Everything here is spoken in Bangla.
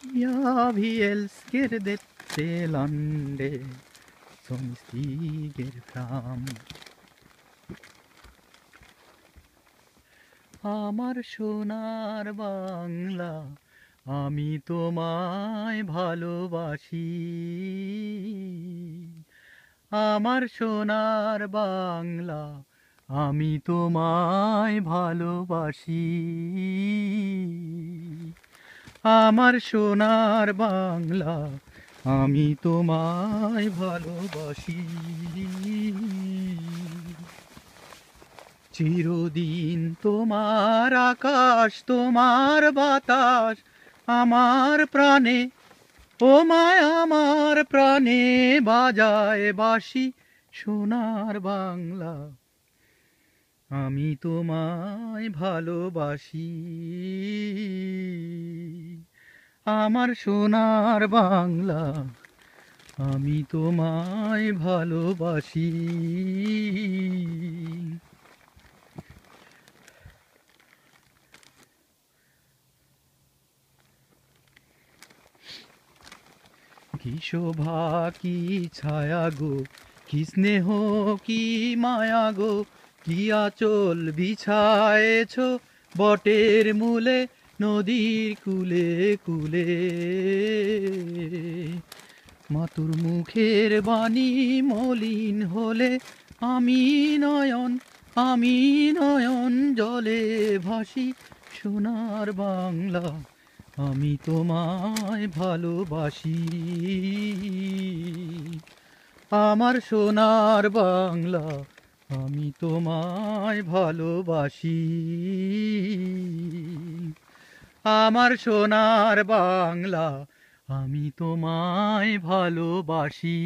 Jag vi älsker dette lande som stiger fram. আমার সোনার বাংলা, আমি তোমায় ভালোবাসি। আমার সোনার বাংলা, আমি তোমায় ভালোবাসি। আমার সোনার বাংলা, আমি তোমায় ভালোবাসি। চিরদিন তোমার আকাশ, তোমার বাতাস আমার প্রাণে, ও মায় আমার প্রাণে বাজায় বাঁশি। সোনার বাংলা, আমি তোমায় ভালোবাসি। আমার সোনার বাংলা, আমি তোমায় ভালোবাসি। কি শোভা কি ছায়া গো, কি স্নেহ কি মায়া গো, কি আঁচল বিছায়েছ বটের মূলে, নদীর কূলে কূলে। মাতুর মুখের বাণী মলিন হলে আমি নয়ন, আমি নয়ন জলে ভাসি। সোনার বাংলা, আমি তোমায় ভালোবাসি। আমার সোনার বাংলা, আমি তোমায় ভালোবাসি। আমার সোনার বাংলা, আমি তোমায় ভালোবাসি।